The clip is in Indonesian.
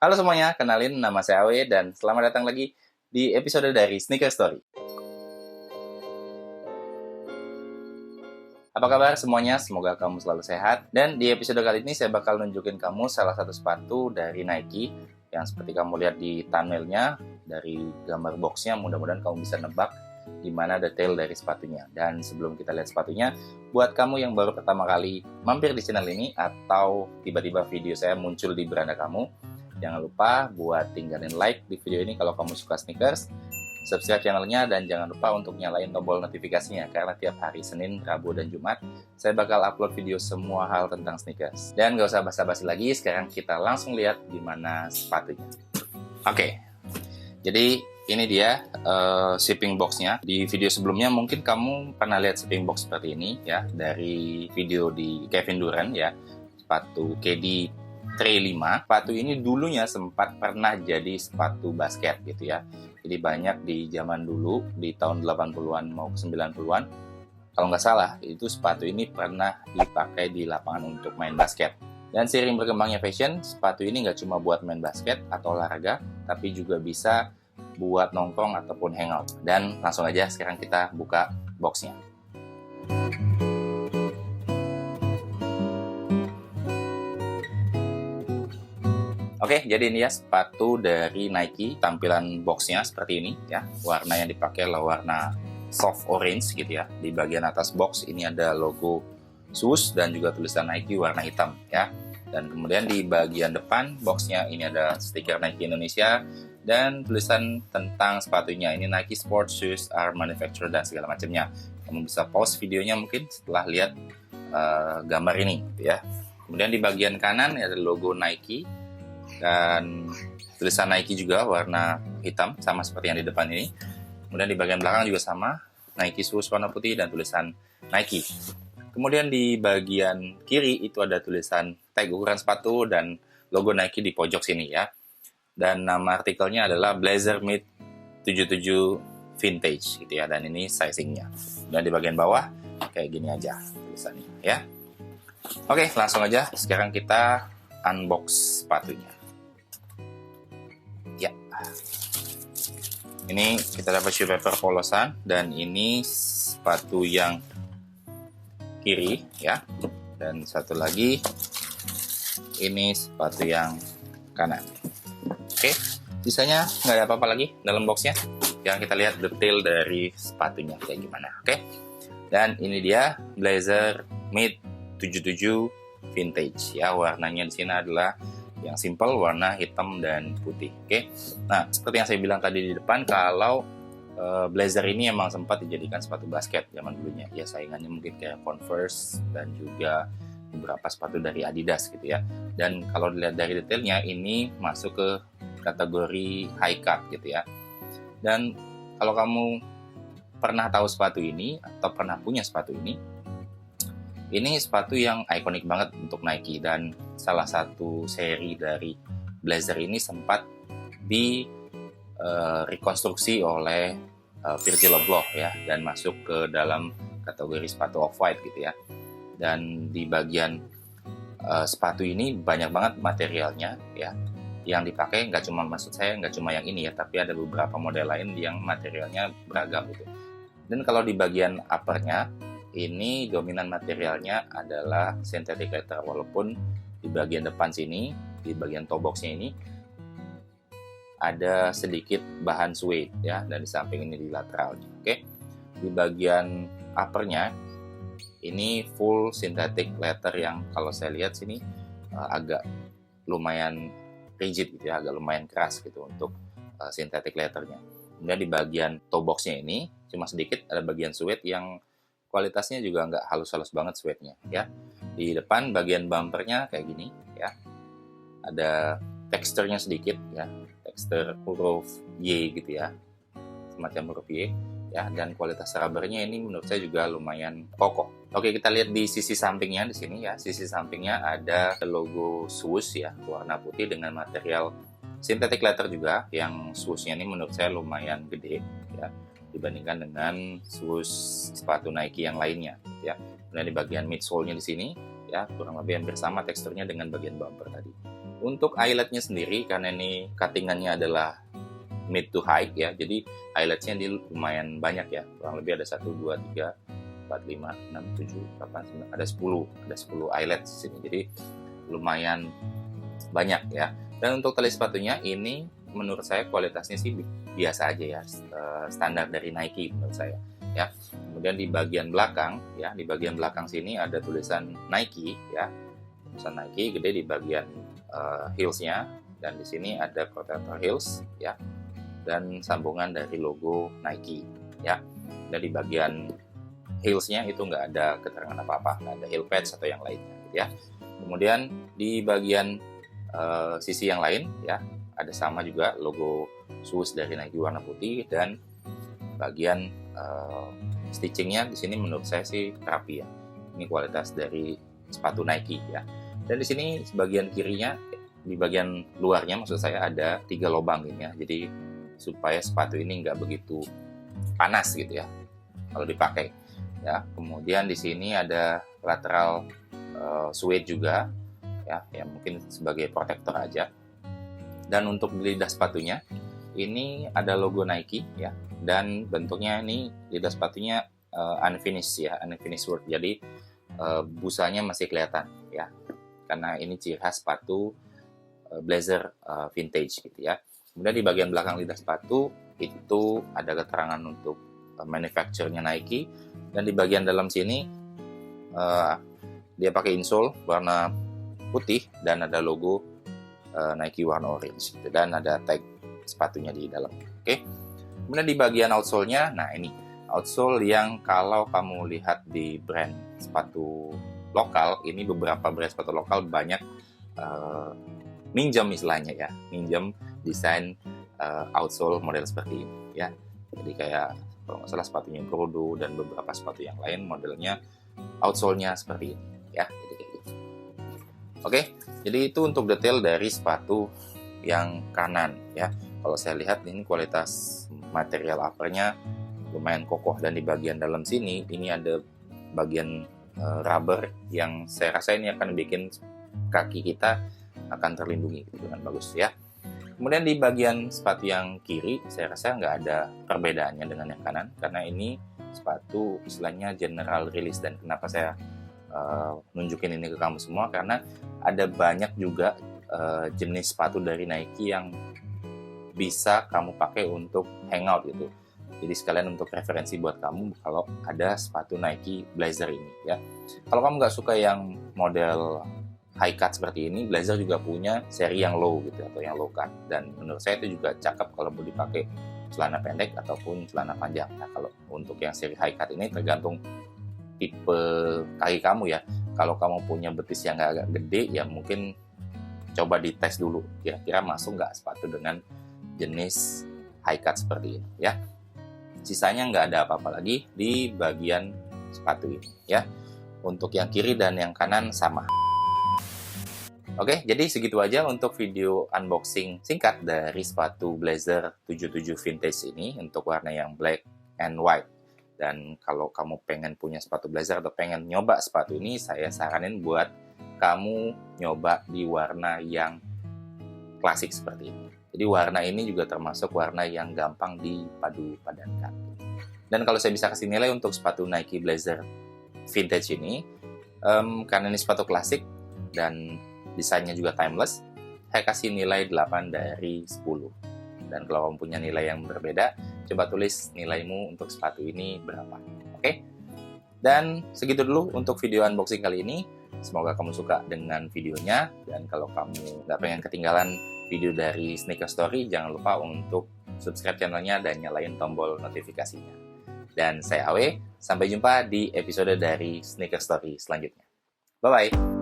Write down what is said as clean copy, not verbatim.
Halo semuanya, kenalin nama saya Awe dan selamat datang lagi di episode dari Sneaker Story. Apa kabar semuanya? Semoga kamu selalu sehat. Dan di episode kali ini saya bakal nunjukin kamu salah satu sepatu dari Nike yang seperti kamu lihat di thumbnailnya, dari gambar boxnya, mudah-mudahan kamu bisa nebak gimana detail dari sepatunya. Dan sebelum kita lihat sepatunya, buat kamu yang baru pertama kali mampir di channel ini atau tiba-tiba video saya muncul di beranda kamu, jangan lupa buat tinggalin like di video ini kalau kamu suka sneakers, subscribe channelnya, dan jangan lupa untuk nyalain tombol notifikasinya karena tiap hari Senin, Rabu, dan Jumat saya bakal upload video semua hal tentang sneakers. Dan gak usah basa-basi lagi, sekarang kita langsung lihat gimana sepatunya. Oke, jadi ini dia shipping boxnya. Di video sebelumnya mungkin kamu pernah lihat shipping box seperti ini ya, dari video di Kevin Durant ya, sepatu KD Trail 5. Sepatu ini dulunya sempat pernah jadi sepatu basket gitu ya. Jadi banyak di zaman dulu, di tahun 80-an mau ke 90-an, kalau nggak salah, itu sepatu ini pernah dipakai di lapangan untuk main basket. Dan seiring berkembangnya fashion, sepatu ini nggak cuma buat main basket atau olahraga, tapi juga bisa buat nongkrong ataupun hangout. Dan langsung aja sekarang kita buka boxnya. Oke, jadi ini ya sepatu dari Nike. Tampilan boxnya seperti ini ya. Warna yang dipakai adalah warna soft orange gitu ya. Di bagian atas box ini ada logo shoes dan juga tulisan Nike warna hitam ya. Dan kemudian di bagian depan boxnya ini ada stiker Nike Indonesia dan tulisan tentang sepatunya. Ini Nike Sport Shoes are manufactured dan segala macamnya. Kamu bisa pause videonya mungkin setelah lihat gambar ini gitu ya. Kemudian di bagian kanan ada logo Nike dan tulisan Nike juga warna hitam sama seperti yang di depan ini. Kemudian di bagian belakang juga sama, Nike shoes warna putih dan tulisan Nike. Kemudian di bagian kiri itu ada tulisan tag ukuran sepatu dan logo Nike di pojok sini ya. Dan nama artikelnya adalah Blazer Mid 77 Vintage gitu ya, dan ini sizingnya. Dan di bagian bawah kayak gini aja tulisannya ya. Oke, langsung aja sekarang kita unbox sepatunya. Ya, ini kita dapat shoe paper polosan dan ini sepatu yang kiri ya, dan satu lagi ini sepatu yang kanan. Oke, sisanya nggak ada apa-apa lagi dalam boxnya. Yang kita lihat detail dari sepatunya kayak gimana. Oke, dan ini dia Blazer Mid 77 Vintage ya. Warnanya di sini adalah yang simple, warna hitam dan putih. Oke. Nah, seperti yang saya bilang tadi di depan, kalau Blazer ini emang sempat dijadikan sepatu basket zaman dulunya. Ya, saingannya mungkin kayak Converse dan juga beberapa sepatu dari Adidas gitu ya. Dan kalau dilihat dari detailnya, ini masuk ke kategori high cut gitu ya. Dan kalau kamu pernah tahu sepatu ini atau pernah punya sepatu ini sepatu yang ikonik banget untuk Nike, dan salah satu seri dari Blazer ini sempat di rekonstruksi oleh Virgil Abloh ya, dan masuk ke dalam kategori sepatu off-white gitu ya. Dan di bagian sepatu ini banyak banget materialnya ya, yang dipakai nggak cuma yang ini ya, tapi ada beberapa model lain yang materialnya beragam gitu. Dan kalau di bagian uppernya ini dominan materialnya adalah synthetic leather, walaupun di bagian depan sini, di bagian toe boxnya ini ada sedikit bahan suede ya, dan di samping ini di lateralnya. Oke, di bagian uppernya ini full synthetic leather yang kalau saya lihat sini agak lumayan rigid gitu ya, agak lumayan keras gitu untuk synthetic leathernya. Kemudian di bagian toe boxnya ini cuma sedikit ada bagian suede yang kualitasnya juga nggak halus-halus banget suede-nya ya. Di depan bagian bumpernya kayak gini ya, ada teksturnya sedikit ya, tekstur huruf Y gitu ya, semacam huruf Y ya. Dan kualitas rubbernya ini menurut saya juga lumayan kokoh. Oke, kita lihat di sisi sampingnya di sini ya. Sisi sampingnya ada logo swoosh ya, warna putih dengan material synthetic leather juga, yang swooshnya ini menurut saya lumayan gede ya, dibandingkan dengan shoes sepatu Nike yang lainnya ya. Dan di bagian midsole-nya di sini ya kurang lebih hampir sama teksturnya dengan bagian bumper tadi. Untuk eyeletnya sendiri, karena ini cuttingannya adalah mid to high ya, jadi eyeletnya di lumayan banyak ya, kurang lebih ada 1, 2, 3, 4, 5, 6, 7, 8, 9, ada 10 eyelet di sini, jadi lumayan banyak ya. Dan untuk tali sepatunya ini menurut saya kualitasnya sih biasa aja ya, standar dari Nike menurut saya ya. Kemudian di bagian belakang ya, di bagian belakang sini ada tulisan Nike ya, tulisan Nike gede di bagian heelsnya, dan di sini ada protector heels ya, dan sambungan dari logo Nike ya. Dan di bagian heelsnya itu nggak ada keterangan apa-apa, nggak ada heel pads atau yang lainnya gitu ya. Kemudian di bagian sisi yang lain ya, ada sama juga logo shoes dari Nike warna putih, dan bagian stitchingnya di sini menurut saya sih rapi ya. Ini kualitas dari sepatu Nike ya. Dan di sini bagian kirinya, di bagian luarnya maksud saya, ada 3 lubang ini ya. Jadi supaya sepatu ini nggak begitu panas gitu ya kalau dipakai ya. Kemudian di sini ada lateral suede juga ya, yang mungkin sebagai protektor aja. Dan untuk lidah sepatunya ini ada logo Nike ya, dan bentuknya ini lidah sepatunya unfinished ya, unfinished work. Jadi busanya masih kelihatan ya, karena ini ciri khas sepatu blazer vintage gitu ya. Kemudian di bagian belakang lidah sepatu itu ada keterangan untuk manufacturer-nya Nike, dan di bagian dalam sini dia pakai insole warna putih dan ada logo Nike warna orange gitu, dan ada tag sepatunya di dalam. Oke. Kemudian di bagian outsole-nya, nah ini outsole yang kalau kamu lihat di brand sepatu lokal, ini beberapa brand sepatu lokal banyak minjem istilahnya ya, minjem desain outsole model seperti ini ya. Jadi kayak kalau nggak salah sepatunya Brodo dan beberapa sepatu yang lain modelnya outsole-nya seperti ini ya. Jadi kayak gitu. Oke, jadi itu untuk detail dari sepatu yang kanan ya. Kalau saya lihat ini kualitas material uppernya lumayan kokoh, dan di bagian dalam sini ini ada bagian rubber yang saya rasa ini akan bikin kaki kita akan terlindungi dengan bagus ya. Kemudian di bagian sepatu yang kiri saya rasa nggak ada perbedaannya dengan yang kanan, karena ini sepatu istilahnya general release. Dan kenapa saya nunjukin ini ke kamu semua, karena ada banyak juga jenis sepatu dari Nike yang bisa kamu pakai untuk hangout gitu. Jadi sekalian untuk referensi buat kamu kalau ada sepatu Nike Blazer ini ya. Kalau kamu nggak suka yang model high cut seperti ini, Blazer juga punya seri yang low gitu atau yang low cut, dan menurut saya itu juga cakep kalau mau dipakai celana pendek ataupun celana panjang. Nah, kalau untuk yang seri high cut ini tergantung tipe kaki kamu ya. Kalau kamu punya betis yang agak gede ya mungkin coba dites dulu kira-kira masuk nggak sepatu dengan jenis high cut seperti ini ya. Sisanya nggak ada apa-apa lagi di bagian sepatu ini ya. Untuk yang kiri dan yang kanan sama. Oke, jadi segitu aja untuk video unboxing singkat dari sepatu Blazer 77 Vintage ini untuk warna yang black and white. Dan kalau kamu pengen punya sepatu Blazer atau pengen nyoba sepatu ini, saya saranin buat kamu nyoba di warna yang klasik seperti ini. Jadi warna ini juga termasuk warna yang gampang dipadu padankan. Dan kalau saya bisa kasih nilai untuk sepatu Nike Blazer Vintage ini, karena ini sepatu klasik dan desainnya juga timeless, saya kasih nilai 8 dari 10. Dan kalau kamu punya nilai yang berbeda, coba tulis nilaimu untuk sepatu ini berapa. Oke? Dan segitu dulu untuk video unboxing kali ini. Semoga kamu suka dengan videonya. Dan kalau kamu nggak pengen ketinggalan video dari Sneaker Story, jangan lupa untuk subscribe channelnya dan nyalain tombol notifikasinya. Dan saya Awe, sampai jumpa di episode dari Sneaker Story selanjutnya. Bye-bye!